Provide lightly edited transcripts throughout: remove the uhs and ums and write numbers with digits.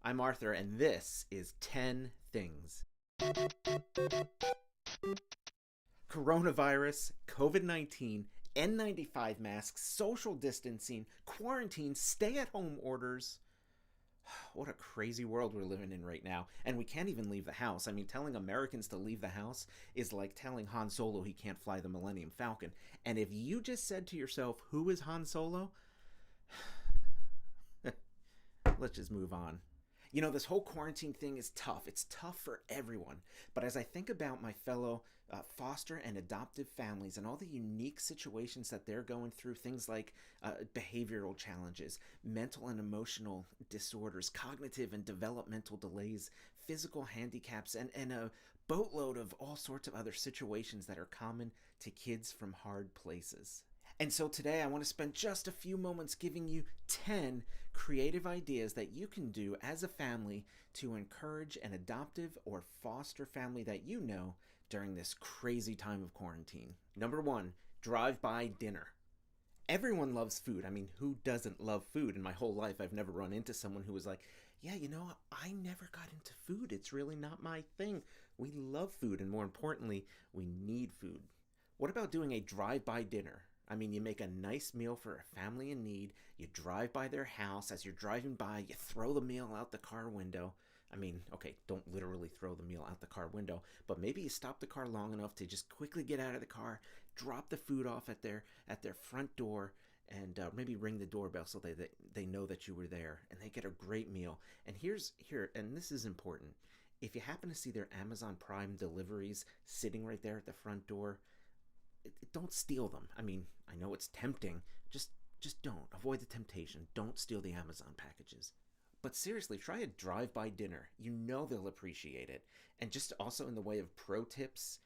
I'm Arthur, and this is 10 Things. Coronavirus, COVID-19, N95 masks, social distancing, quarantine, stay-at-home orders. What a crazy world we're living in right now. And we can't even leave the house. I mean, telling Americans to leave the house is like telling Han Solo he can't fly the Millennium Falcon. And if you just said to yourself, who is Han Solo? Let's just move on. You know, this whole quarantine thing is tough. It's tough for everyone. But as I think about my fellow foster and adoptive families and all the unique situations that they're going through, things like behavioral challenges, mental and emotional disorders, cognitive and developmental delays, physical handicaps, and a boatload of all sorts of other situations that are common to kids from hard places. And so today I want to spend just a few moments giving you 10 creative ideas that you can do as a family to encourage an adoptive or foster family that you know during this crazy time of quarantine. Number 1, drive-by dinner. Everyone loves food. I mean, who doesn't love food? In my whole life, I've never run into someone who was like, yeah, you know, I never got into food. It's really not my thing. We love food, and more importantly, we need food. What about doing a drive-by dinner? I mean, you make a nice meal for a family in need, you drive by their house, as you're driving by, you throw the meal out the car window. I mean, okay, don't literally throw the meal out the car window, but maybe you stop the car long enough to just quickly get out of the car, drop the food off at their front door, and maybe ring the doorbell so they know that you were there, and they get a great meal. And and this is important. If you happen to see their Amazon Prime deliveries sitting right there at the front door, don't steal them. I mean, I know it's tempting. Just don't. Avoid the temptation. Don't steal the Amazon packages. But seriously, try a drive-by dinner. You know they'll appreciate it. And just also in the way of pro tips,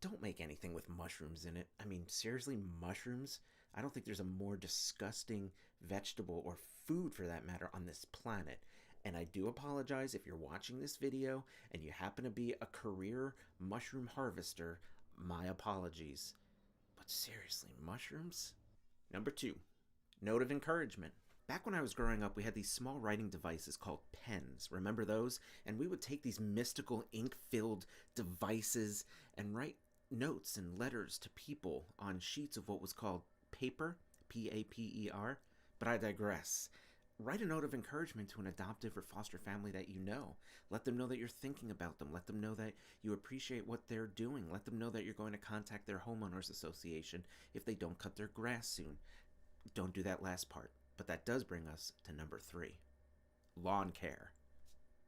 don't make anything with mushrooms in it. I mean, seriously, mushrooms? I don't think there's a more disgusting vegetable or food for that matter on this planet. And I do apologize if you're watching this video and you happen to be a career mushroom harvester. My apologies. But seriously, mushrooms? Number 2, note of encouragement. Back when I was growing up, we had these small writing devices called pens. Remember those? And we would take these mystical ink-filled devices and write notes and letters to people on sheets of what was called paper, P-A-P-E-R. But I digress. Write a note of encouragement to an adoptive or foster family that you know. Let them know that you're thinking about them. Let them know that you appreciate what they're doing. Let them know that you're going to contact their homeowners association if they don't cut their grass soon. Don't do that last part. But that does bring us to number 3, lawn care.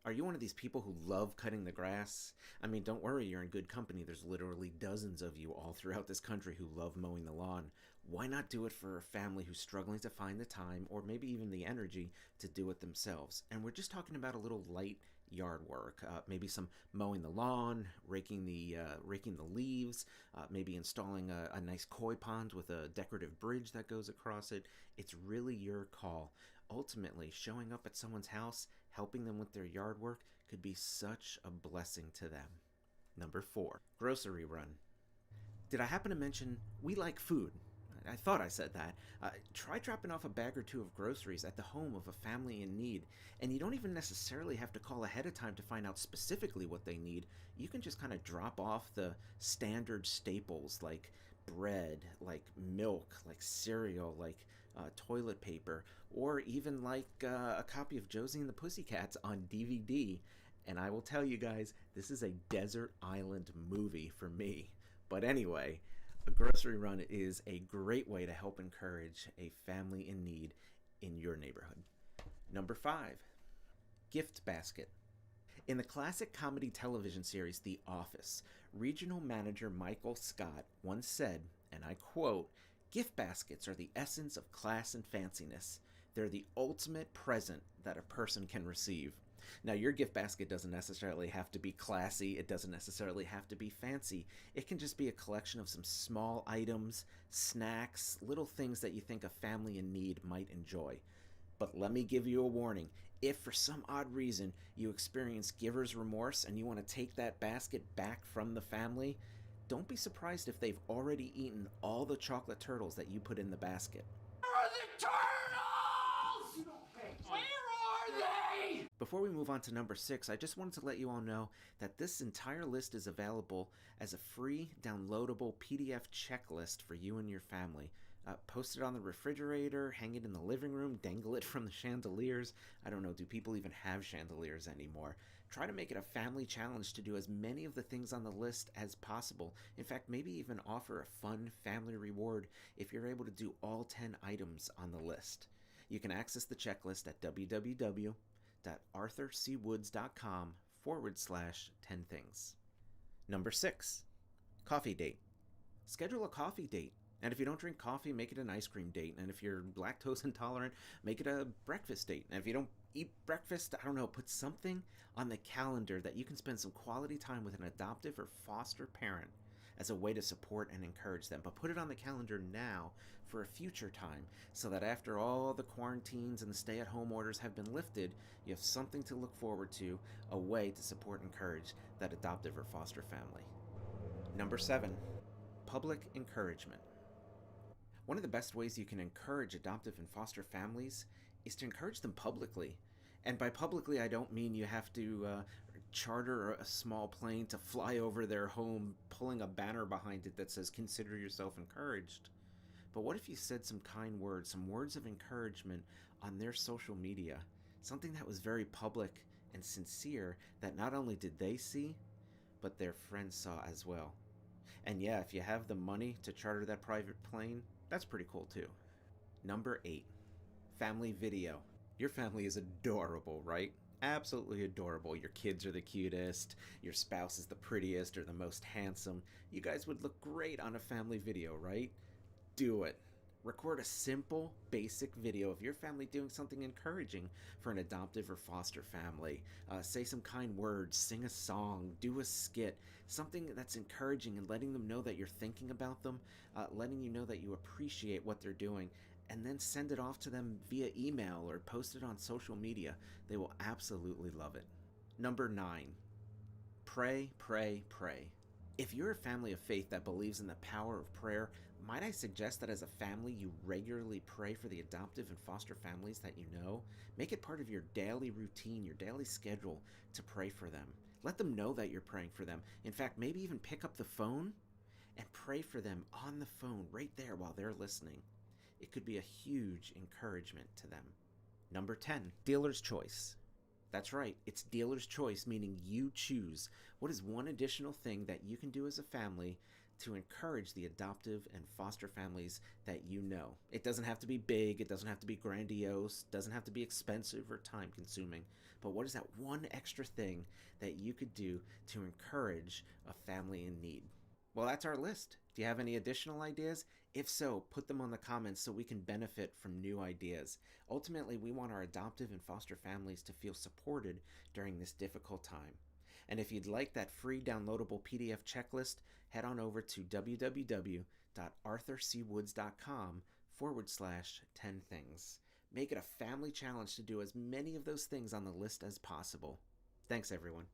Are you one of these people who love cutting the grass? I mean, don't worry, you're in good company. There's literally dozens of you all throughout this country who love mowing the lawn. Why not do it for a family who's struggling to find the time or maybe even the energy to do it themselves? And we're just talking about a little light yard work, maybe some mowing the lawn, raking the leaves, maybe installing a nice koi pond with a decorative bridge that goes across it. It's really your call. Ultimately, showing up at someone's house, helping them with their yard work could be such a blessing to them. Number 4, grocery run. Did I happen to mention we like food? I thought I said that. Try dropping off a bag or two of groceries at the home of a family in need. And you don't even necessarily have to call ahead of time to find out specifically what they need. You can just kind of drop off the standard staples like bread, like milk, like cereal, like toilet paper, or even like a copy of Josie and the Pussycats on DVD. And I will tell you guys, this is a desert island movie for me. But anyway, a grocery run is a great way to help encourage a family in need in your neighborhood. Number 5, gift basket. In the classic comedy television series The Office, regional manager Michael Scott once said, and I quote, "Gift baskets are the essence of class and fanciness. They're the ultimate present that a person can receive." Now, your gift basket doesn't necessarily have to be classy. It doesn't necessarily have to be fancy. It can just be a collection of some small items, snacks, little things that you think a family in need might enjoy. But let me give you a warning. If for some odd reason you experience giver's remorse and you want to take that basket back from the family, don't be surprised if they've already eaten all the chocolate turtles that you put in the basket. Where are the turtles? Where are they? Before we move on to number 6, I just wanted to let you all know that this entire list is available as a free downloadable PDF checklist for you and your family. Post it on the refrigerator, hang it in the living room, dangle it from the chandeliers. I don't know, do people even have chandeliers anymore? Try to make it a family challenge to do as many of the things on the list as possible. In fact, maybe even offer a fun family reward if you're able to do all 10 items on the list. You can access the checklist at www.ArthurCWoods.com/10 things. Number 6, coffee date. Schedule a coffee date. And if you don't drink coffee, make it an ice cream date. And if you're lactose intolerant, make it a breakfast date. And if you don't eat breakfast, I don't know, put something on the calendar that you can spend some quality time with an adoptive or foster parent as a way to support and encourage them. But put it on the calendar now for a future time so that after all the quarantines and the stay-at-home orders have been lifted, you have something to look forward to, a way to support and encourage that adoptive or foster family. Number 7, public encouragement. One of the best ways you can encourage adoptive and foster families is to encourage them publicly. And by publicly, I don't mean you have to charter a small plane to fly over their home, pulling a banner behind it that says, "Consider yourself encouraged." But what if you said some kind words, some words of encouragement on their social media? Something that was very public and sincere that not only did they see, but their friends saw as well. And yeah, if you have the money to charter that private plane, that's pretty cool too. Number 8, family video. Your family is adorable, right? Absolutely adorable. Your kids are the cutest, your spouse is the prettiest or the most handsome. You guys would look great on a family video, right? Do it. Record a simple, basic video of your family doing something encouraging for an adoptive or foster family. Say some kind words, sing a song, do a skit, something that's encouraging and letting them know that you're thinking about them, letting you know that you appreciate what they're doing, and then send it off to them via email or post it on social media. They will absolutely love it. Number 9, pray, pray, pray. If you're a family of faith that believes in the power of prayer, might I suggest that as a family you regularly pray for the adoptive and foster families that you know? Make it part of your daily routine, your daily schedule to pray for them. Let them know that you're praying for them. In fact, maybe even pick up the phone and pray for them on the phone right there while they're listening. It could be a huge encouragement to them. Number 10, dealer's choice. That's right, it's dealer's choice, meaning you choose what is one additional thing that you can do as a family to encourage the adoptive and foster families that you know. It doesn't have to be big, it doesn't have to be grandiose, it doesn't have to be expensive or time consuming, but what is that one extra thing that you could do to encourage a family in need? Well, that's our list. Do you have any additional ideas? If so, put them on the comments so we can benefit from new ideas. Ultimately, we want our adoptive and foster families to feel supported during this difficult time. And if you'd like that free downloadable PDF checklist, head on over to www.ArthurCWoods.com/10 things. Make it a family challenge to do as many of those things on the list as possible. Thanks, everyone.